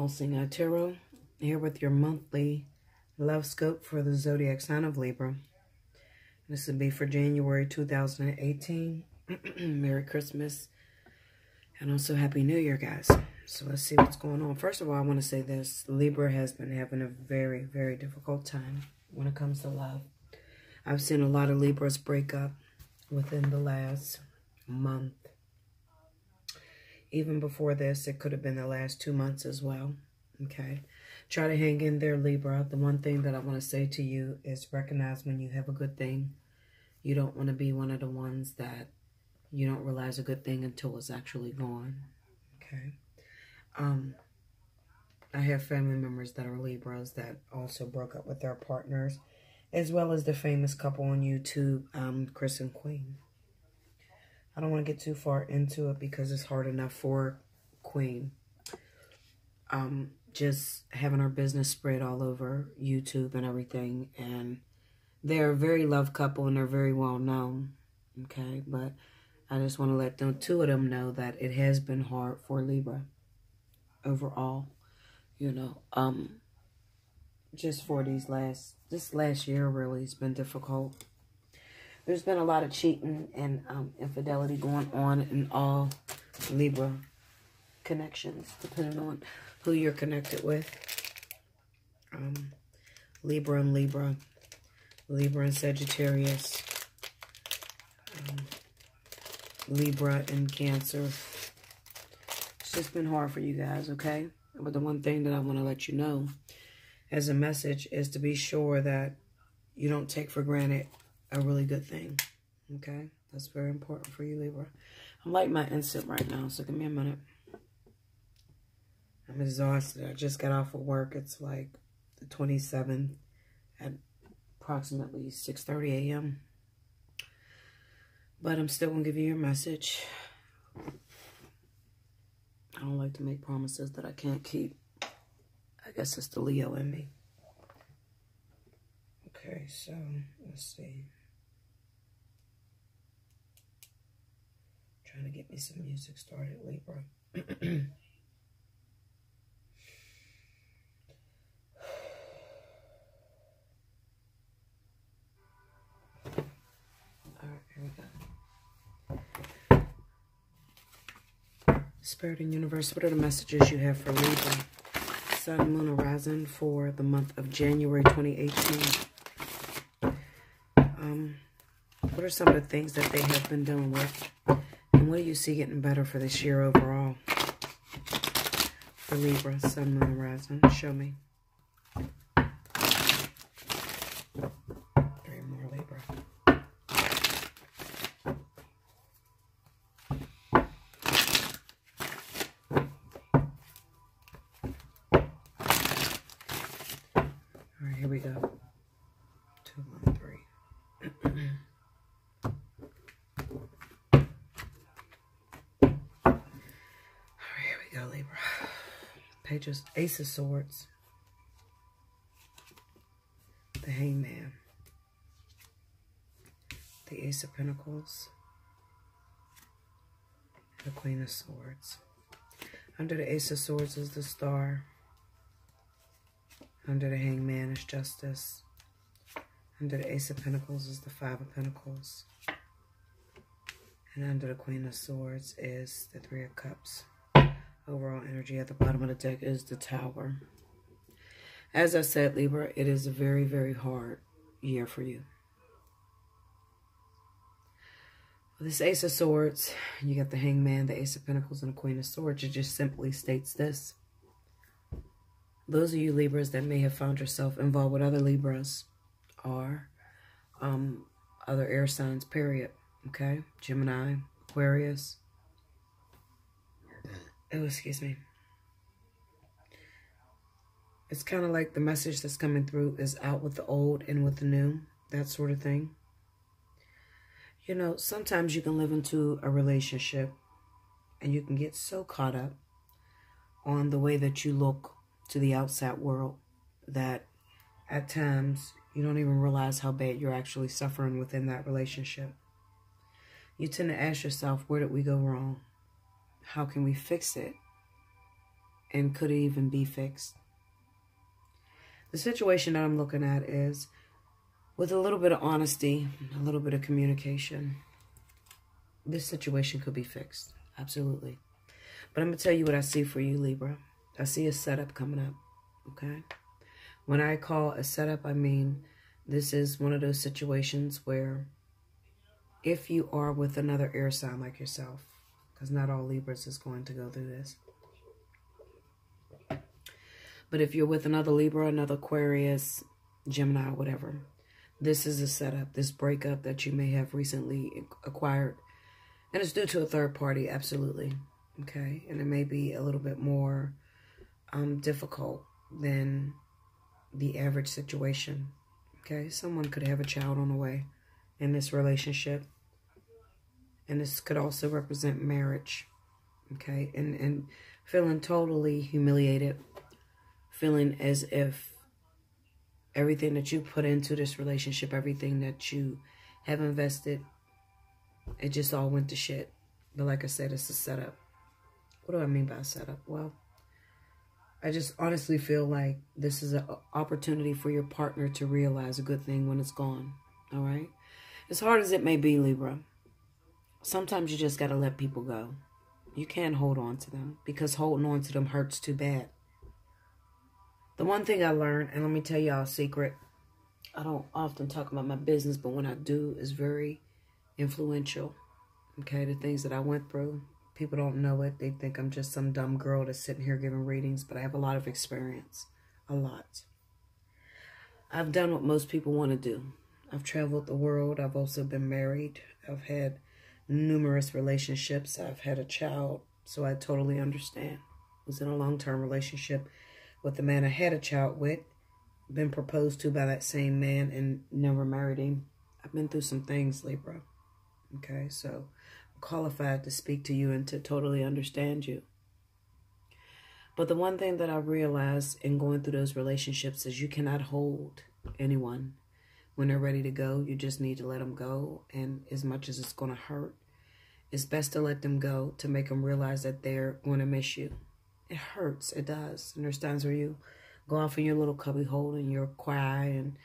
Allseeingeyetarot, here with your monthly love scope for the zodiac sign of Libra. This will be for January 2018. Merry Christmas and also Happy New Year, guys. So let's see what's going on. First of all, I want to say this. Libra has been having a very, very difficult time when it comes to love. I've seen a lot of Libras break up within the last month. Even before this, it could have been the last 2 months as well. Okay. Try to hang in there, Libra. The one thing that I want to say to you is recognize when you have a good thing. You don't want to be one of the ones that you don't realize a good thing until it's actually gone. Okay. I have family members that are Libras that also broke up with their partners, as well as the famous couple on YouTube, Chris and Queen. I don't want to get too far into it because it's hard enough for Queen. Just having her business spread all over YouTube and everything. And they're a very loved couple and they're very well known. Okay, but I just want to let them, two of them, know that it has been hard for Libra overall. You know, just for this last year really has been difficult. There's been a lot of cheating and infidelity going on in all Libra connections, depending on who you're connected with. Libra and Libra, Libra and Sagittarius, Libra and Cancer. It's just been hard for you guys, okay? But the one thing that I want to let you know as a message is to be sure that you don't take for granted a really good thing. Okay? That's very important for you, Libra. I'm lighting my incense right now, so give me a minute. I'm exhausted. I just got off of work. It's like the 27th at approximately 6:30 a.m. But I'm still going to give you your message. I don't like to make promises that I can't keep. I guess it's the Leo in me. Okay, so let's see. Trying to get me some music started, Libra. All right, here we go. Spirit and Universe, what are the messages you have for Libra? Sun, Moon, and Rising for the month of January 2018. What are some of the things that they have been dealing with? And what do you see getting better for this year overall? For Libra, Sun, Moon, and Rising. Show me. 3 more, Libra. All right, here we go. 2, 1, 3. Libra. Pages, Ace of Swords, the Hangman, the Ace of Pentacles, the Queen of Swords. Under the Ace of Swords is the Star. Under the Hangman is Justice. Under the Ace of Pentacles is the Five of Pentacles. And under the Queen of Swords is the Three of Cups. Overall energy at the bottom of the deck is the Tower. As I said, Libra, it is a very, very hard year for you. With this Ace of Swords, you got the Hangman, the Ace of Pentacles, and the Queen of Swords. It just simply states this. Those of you Libras that may have found yourself involved with other Libras or other air signs, period. Okay? Gemini, Aquarius. Oh, excuse me. It's kind of like the message that's coming through is out with the old and with the new. That sort of thing. You know, sometimes you can live into a relationship and you can get so caught up on the way that you look to the outside world that at times you don't even realize how bad you're actually suffering within that relationship. You tend to ask yourself, where did we go wrong? How can we fix it? and could even be fixed. The situation that I'm looking at is with a little bit of honesty, a little bit of communication, this situation could be fixed. Absolutely. But I'm going to tell you what I see for you, Libra. I see a setup coming up, okay? When I call a setup, I mean this is one of those situations where if you are with another air sign like yourself, because not all Libras is going to go through this, but if you're with another Libra, another Aquarius, Gemini, whatever, this is a setup, this breakup that you may have recently acquired. And it's due to a third party, absolutely. Okay, and it may be a little bit more difficult than the average situation. Okay, someone could have a child on the way in this relationship. And this could also represent marriage. Okay, and feeling totally humiliated. Feeling as if everything that you put into this relationship, everything that you have invested, it just all went to shit. But like I said, it's a setup. What do I mean by a setup? Well, I just honestly feel like this is an opportunity for your partner to realize a good thing when it's gone. All right? As hard as it may be, Libra, sometimes you just got to let people go. You can't hold on to them because holding on to them hurts too bad. The one thing I learned, and let me tell y'all a secret, I don't often talk about my business, but when I do, it's very influential. Okay, the things that I went through, people don't know it. They think I'm just some dumb girl that's sitting here giving readings, but I have a lot of experience, a lot. I've done what most people want to do. I've traveled the world. I've also been married. I've had numerous relationships. I've had a child, so I totally understand. I was in a long-term relationship with the man I had a child with, been proposed to by that same man and never married him. I've been through some things, Libra. Okay, so I'm qualified to speak to you and to totally understand you. But the one thing that I realized in going through those relationships is you cannot hold anyone when they're ready to go. You just need to let them go. And as much as it's going to hurt, it's best to let them go to make them realize that they're going to miss you. It hurts. It does. And there's times where you go off in your little cubby hole and you'll cry and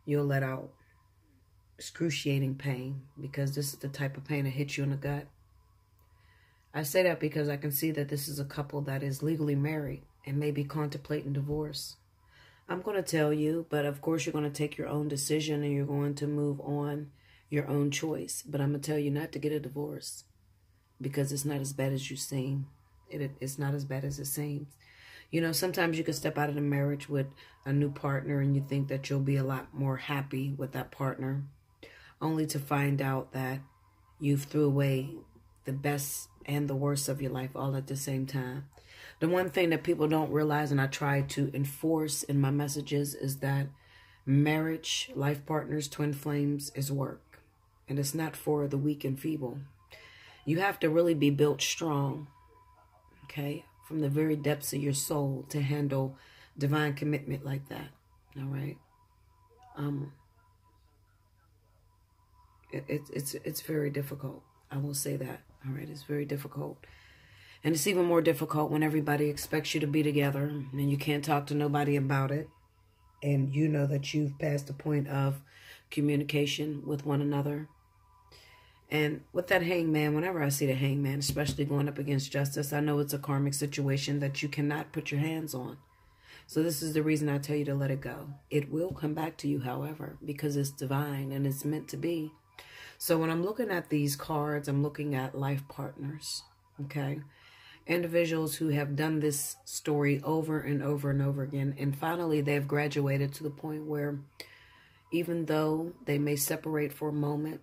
you'll let out excruciating pain because this is the type of pain that hits you in the gut. I say that because I can see that this is a couple that is legally married and may be contemplating divorce. I'm going to tell you, but of course you're going to take your own decision and you're going to move on your own choice. But I'm going to tell you not to get a divorce because it's not as bad as you seem. It's not as bad as it seems. You know, sometimes you can step out of the marriage with a new partner and you think that you'll be a lot more happy with that partner, only to find out that you've threw away the best and the worst of your life all at the same time. The one thing that people don't realize, and I try to enforce in my messages, is that marriage, life partners, twin flames is work. And it's not for the weak and feeble. You have to really be built strong, okay, from the very depths of your soul to handle divine commitment like that, all right? It's very difficult. I will say that, all right? It's very difficult. And it's even more difficult when everybody expects you to be together and you can't talk to nobody about it. And you know that you've passed the point of communication with one another. And with that hangman, whenever I see the hangman, especially going up against justice, I know it's a karmic situation that you cannot put your hands on. So this is the reason I tell you to let it go. It will come back to you, however, because it's divine and it's meant to be. So when I'm looking at these cards, I'm looking at life partners, okay? Individuals who have done this story over and over and over again. And finally, they've graduated to the point where even though they may separate for a moment,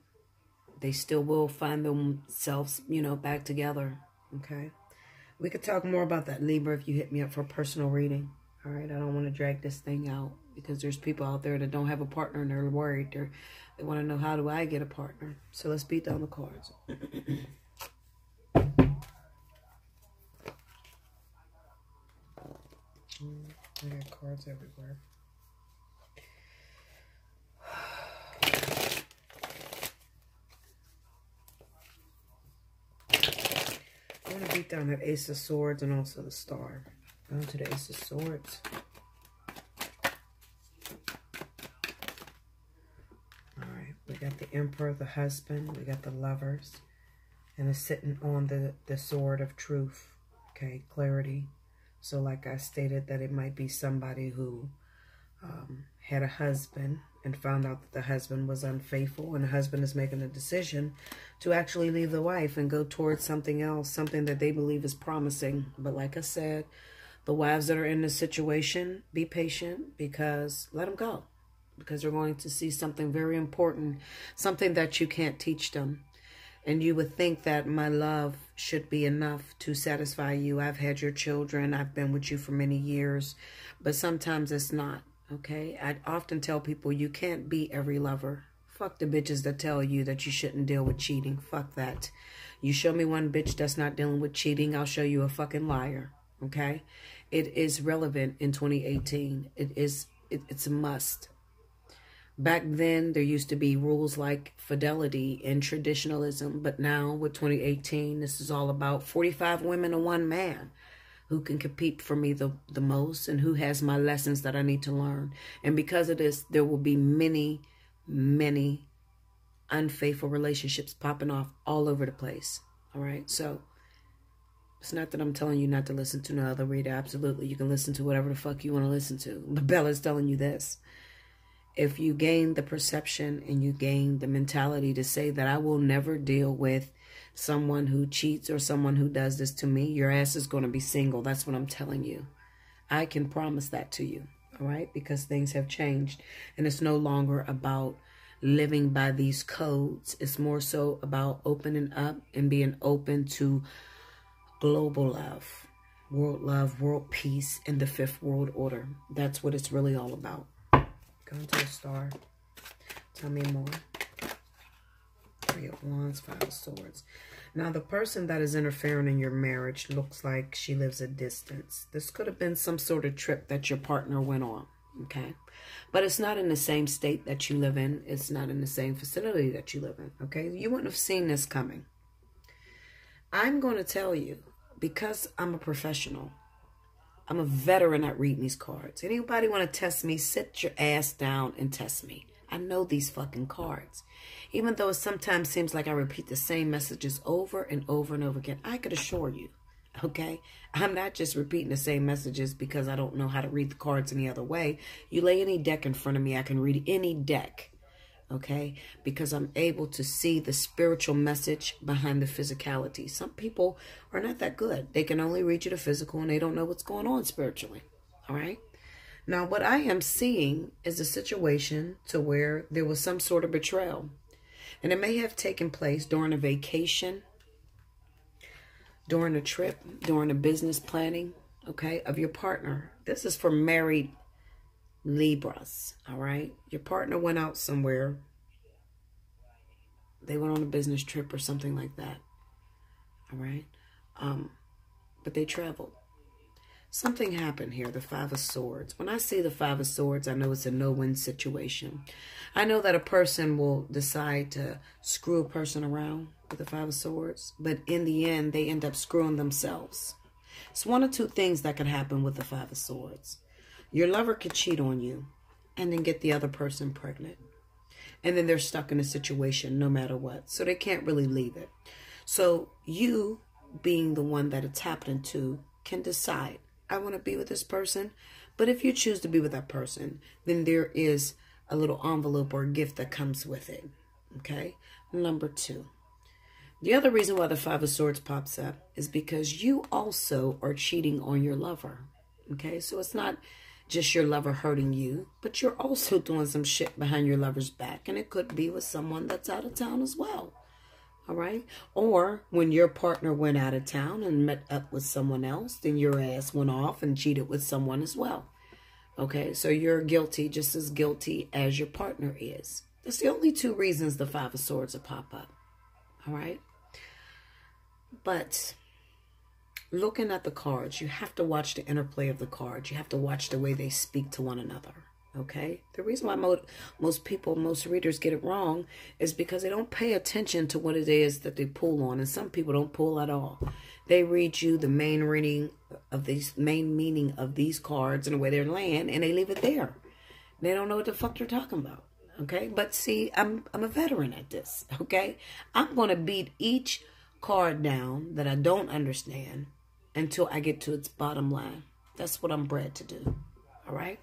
they still will find themselves, you know, back together, okay? We could talk more about that, Libra, if you hit me up for a personal reading, all right? I don't want to drag this thing out because there's people out there that don't have a partner and they're worried. They want to know, how do I get a partner? So let's beat down the cards. I got cards everywhere. I'm going to beat down that Ace of Swords and also the Star. Going to the Ace of Swords. All right, we got the Emperor, the husband. We got the Lovers. And it's sitting on the sword of truth. Okay, clarity. So like I stated, that it might be somebody who had a husband and found out that the husband was unfaithful, and the husband is making a decision to actually leave the wife and go towards something else, something that they believe is promising. But like I said, the wives that are in this situation, be patient, because let them go. Because they're going to see something very important, something that you can't teach them. And you would think that my love should be enough to satisfy you. I've had your children. I've been with you for many years. But sometimes it's not, okay? I often tell people you can't be every lover. Fuck the bitches that tell you that you shouldn't deal with cheating. Fuck that. You show me one bitch that's not dealing with cheating, I'll show you a fucking liar, okay? It is relevant in 2018. It's a must. Back then, there used to be rules like fidelity and traditionalism. But now, with 2018, this is all about 45 women and one man who can compete for me the most and who has my lessons that I need to learn. And because of this, there will be many, many unfaithful relationships popping off all over the place. All right? So, it's not that I'm telling you not to listen to no other reader. Absolutely. You can listen to whatever the fuck you want to listen to. But Bella's telling you this. If you gain the perception and you gain the mentality to say that I will never deal with someone who cheats or someone who does this to me, your ass is going to be single. That's what I'm telling you. I can promise that to you, all right? Because things have changed, and it's no longer about living by these codes. It's more so about opening up and being open to global love, world peace, and the fifth world order. That's what it's really all about. Going to the Star. Tell me more. Three of Wands, Five of Swords. Now, the person that is interfering in your marriage looks like she lives a distance. This could have been some sort of trip that your partner went on, okay? But it's not in the same state that you live in. It's not in the same facility that you live in, okay? You wouldn't have seen this coming. I'm going to tell you, because I'm a professional, I'm a veteran at reading these cards. Anybody want to test me, sit your ass down and test me. I know these fucking cards. Even though it sometimes seems like I repeat the same messages over and over and over again, I could assure you, okay? I'm not just repeating the same messages because I don't know how to read the cards any other way. You lay any deck in front of me, I can read any deck, okay? Because I'm able to see the spiritual message behind the physicality. Some people are not that good. They can only read you the physical and they don't know what's going on spiritually, all right? Now, what I am seeing is a situation to where there was some sort of betrayal. And it may have taken place during a vacation, during a trip, during a business planning, okay, of your partner. This is for married Libras, all right? Your partner went out somewhere. They went on a business trip or something like that, all right? But they traveled. Something happened here, the Five of Swords. When I see the Five of Swords, I know it's a no-win situation. I know that a person will decide to screw a person around with the Five of Swords, but in the end, they end up screwing themselves. It's one or two things that could happen with the Five of Swords. Your lover could cheat on you and then get the other person pregnant. And then they're stuck in a situation no matter what. So they can't really leave it. So you, being the one that it's happening to, can decide, I want to be with this person. But if you choose to be with that person, then there is a little envelope or a gift that comes with it. Okay? Number two. The other reason why the Five of Swords pops up is because you also are cheating on your lover. Okay? So it's not just your lover hurting you, but you're also doing some shit behind your lover's back. And it could be with someone that's out of town as well. All right? Or when your partner went out of town and met up with someone else, then your ass went off and cheated with someone as well. Okay? So you're guilty, just as guilty as your partner is. That's the only two reasons the Five of Swords will pop up. All right? But looking at the cards, you have to watch the interplay of the cards. You have to watch the way they speak to one another. Okay? The reason why most people, most readers get it wrong is because they don't pay attention to what it is that they pull on. And some people don't pull at all. They read you the main meaning of these cards and the way they're laying, and they leave it there. They don't know what the fuck they're talking about. Okay? But see, I'm a veteran at this. Okay? I'm going to beat each card down that I don't understand until I get to its bottom line. That's what I'm bred to do. All right?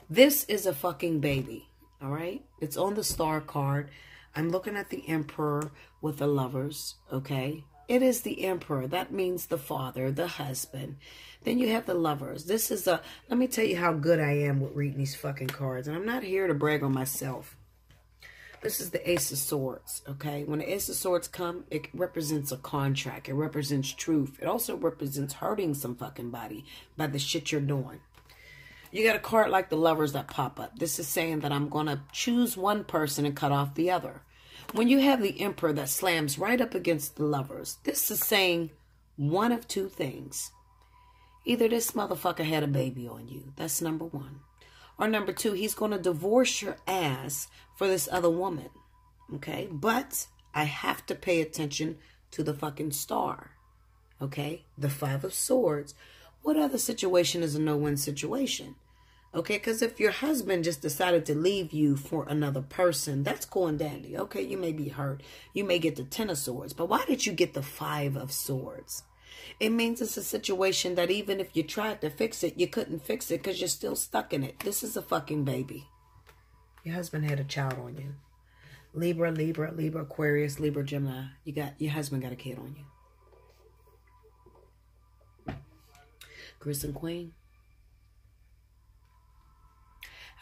This is a fucking baby. All right? It's on the star card. I'm looking at the Emperor with the Lovers. Okay? It is the Emperor. That means the father, the husband. Then you have the Lovers. This is let me tell you how good I am with reading these fucking cards. And I'm not here to brag on myself. This is the Ace of Swords, okay? When the Ace of Swords come, it represents a contract. It represents truth. It also represents hurting some fucking body by the shit you're doing. You got a card like the Lovers that pop up. This is saying that I'm going to choose one person and cut off the other. When you have the Emperor that slams right up against the Lovers, this is saying one of two things. Either this motherfucker had a baby on you. That's number one. Or number two, he's going to divorce your ass for this other woman. Okay? But I have to pay attention to the fucking star. Okay? The Five of Swords. What other situation is a no-win situation? Okay? Because if your husband just decided to leave you for another person, that's cool and dandy. Okay? You may be hurt. You may get the Ten of Swords. But why did you get the Five of Swords? It means it's a situation that even if you tried to fix it, you couldn't fix it because you're still stuck in it. This is a fucking baby. Your husband had a child on you. Libra, Libra, Libra, Aquarius, Libra, Gemini. Your husband got a kid on you. Chris and Queen.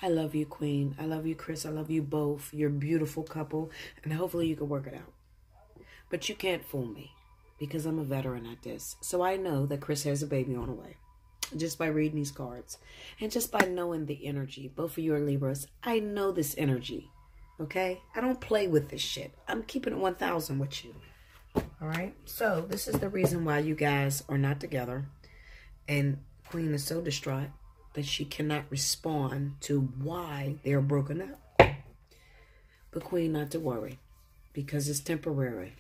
I love you, Queen. I love you, Chris. I love you both. You're a beautiful couple. And hopefully you can work it out. But you can't fool me. Because I'm a veteran at this. So I know that Chris has a baby on the way. Just by reading these cards. And just by knowing the energy. Both of you are Libras. I know this energy. Okay? I don't play with this shit. I'm keeping it 1,000 with you. Alright? So, this is the reason why you guys are not together. And Queen is so distraught that she cannot respond to why they're broken up. But Queen, not to worry. Because it's temporary.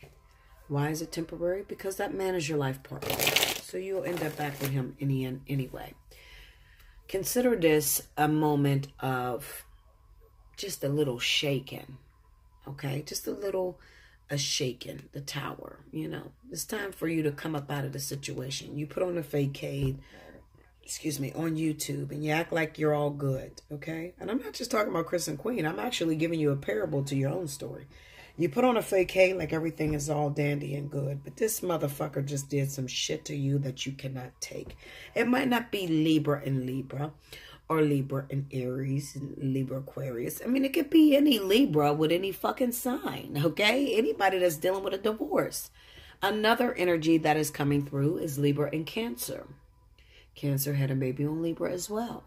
Why is it temporary? Because that man is your life partner. So you'll end up back with him in the end anyway. Consider this a moment of just a little shaking. Okay? Just a shaking. The tower, you know. It's time for you to come up out of the situation. You put on a facade, on YouTube, and you act like you're all good. Okay? And I'm not just talking about Chris and Queen. I'm actually giving you a parable to your own story. You put on a facade like everything is all dandy and good. But this motherfucker just did some shit to you that you cannot take. It might not be Libra and Libra. Or Libra and Aries and Libra Aquarius. I mean, it could be any Libra with any fucking sign. Okay? Anybody that's dealing with a divorce. Another energy that is coming through is Libra and Cancer. Cancer had a baby on Libra as well.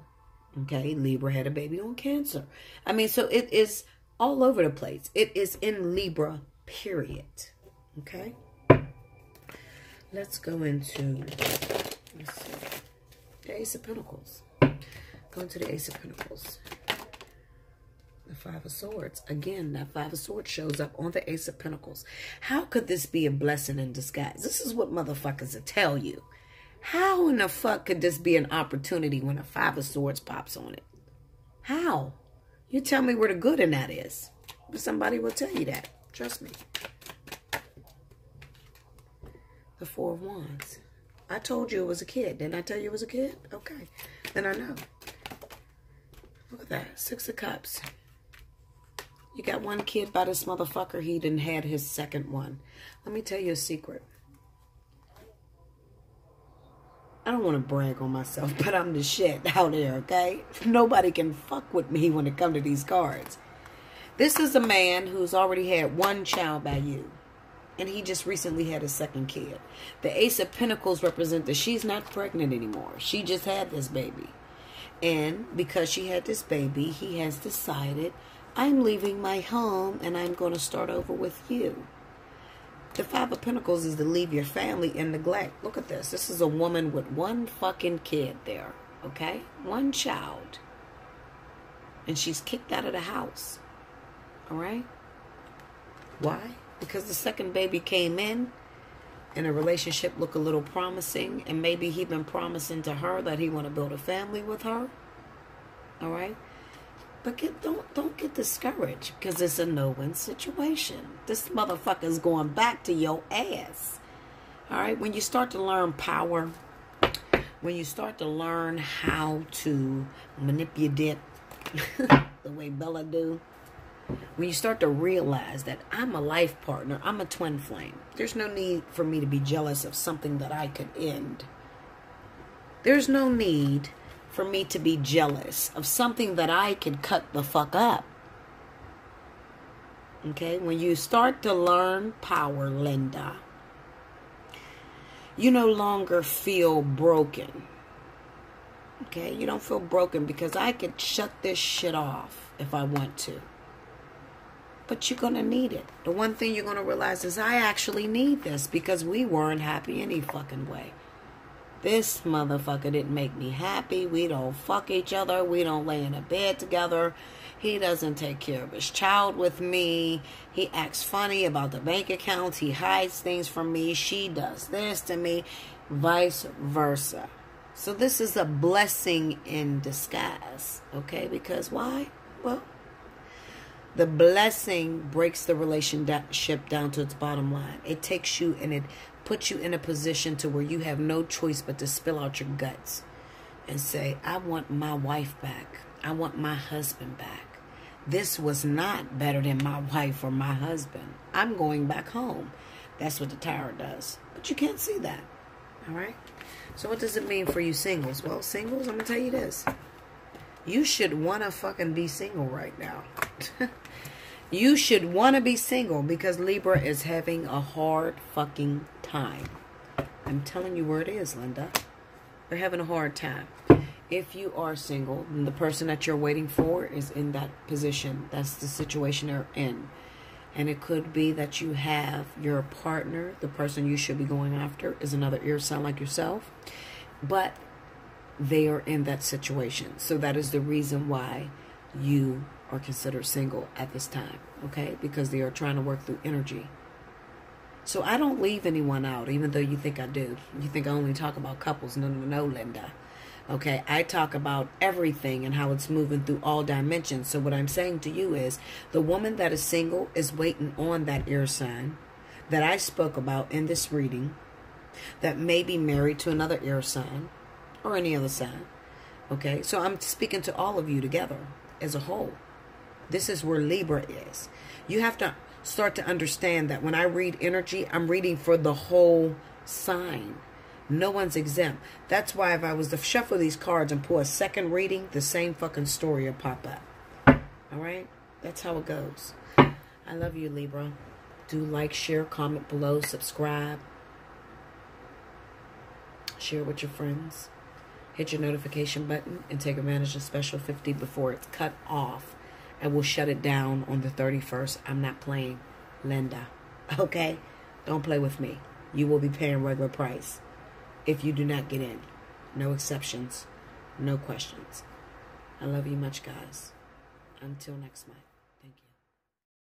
Okay? Libra had a baby on Cancer. I mean, so it is all over the place. It is in Libra, period. Okay? Let's go into, the Ace of Pentacles. Go into the Ace of Pentacles. The Five of Swords. Again, that Five of Swords shows up on the Ace of Pentacles. How could this be a blessing in disguise? This is what motherfuckers will tell you. How in the fuck could this be an opportunity when a Five of Swords pops on it? How? You tell me where the good in that is. But somebody will tell you that. Trust me. The Four of Wands. I told you it was a kid. Didn't I tell you it was a kid? Okay. Then I know. Look at that. Six of Cups. You got one kid by this motherfucker. He done had his second one. Let me tell you a secret. I don't want to brag on myself, but I'm the shit out there, okay? Nobody can fuck with me when it comes to these cards. This is a man who's already had one child by you. And he just recently had a second kid. The Ace of Pentacles represent that she's not pregnant anymore. She just had this baby. And because she had this baby, he has decided, I'm leaving my home and I'm going to start over with you. The Five of Pentacles is to leave your family in neglect. Look at this. This is a woman with one fucking kid there. Okay? One child. And she's kicked out of the house. All right? Why? Because the second baby came in and a relationship looked a little promising, and maybe he been promising to her that he want to build a family with her. All right? But don't get discouraged, because it's a no-win situation. This motherfucker's going back to your ass. All right? When you start to learn power, when you start to learn how to manipulate the way Bella do, when you start to realize that I'm a life partner, I'm a twin flame, there's no need for me to be jealous of something that I could end. There's no need for me to be jealous of something that I could cut the fuck up. Okay? When you start to learn power, Linda, you no longer feel broken. Okay? You don't feel broken because I could shut this shit off if I want to. But you're going to need it. The one thing you're going to realize is I actually need this, because we weren't happy any fucking way. This motherfucker didn't make me happy. We don't fuck each other. We don't lay in a bed together. He doesn't take care of his child with me. He acts funny about the bank accounts. He hides things from me. She does this to me. Vice versa. So this is a blessing in disguise. Okay? Because why? Well, the blessing breaks the relationship down to its bottom line. It takes you and it puts you in a position to where you have no choice but to spill out your guts and say, I want my wife back. I want my husband back. This was not better than my wife or my husband. I'm going back home. That's what the Tower does. But you can't see that. All right? So what does it mean for you singles? Well, singles, I'm going to tell you this. You should want to fucking be single right now. You should want to be single, because Libra is having a hard fucking time. I'm telling you where it is, Linda. They're having a hard time. If you are single, and the person that you're waiting for is in that position, that's the situation they're in. And it could be that you have your partner, the person you should be going after, is another ear sign like yourself. But they are in that situation. So that is the reason why you are considered single at this time. Okay? Because they are trying to work through energy. So I don't leave anyone out, even though you think I do. You think I only talk about couples. No, no, no, Linda. Okay? I talk about everything and how it's moving through all dimensions. So what I'm saying to you is, the woman that is single is waiting on that ear sign that I spoke about in this reading, that may be married to another ear sign, or any other sign. Okay? So I'm speaking to all of you together as a whole. This is where Libra is. You have to start to understand that when I read energy, I'm reading for the whole sign. No one's exempt. That's why if I was to shuffle these cards and pull a second reading, the same fucking story will pop up. Alright? That's how it goes. I love you, Libra. Do like, share, comment below, subscribe. Share with your friends. Hit your notification button and take advantage of special 50 before it's cut off. And we'll shut it down on the 31st. I'm not playing, Linda. Okay? Don't play with me. You will be paying regular price if you do not get in. No exceptions. No questions. I love you much, guys. Until next month. Thank you.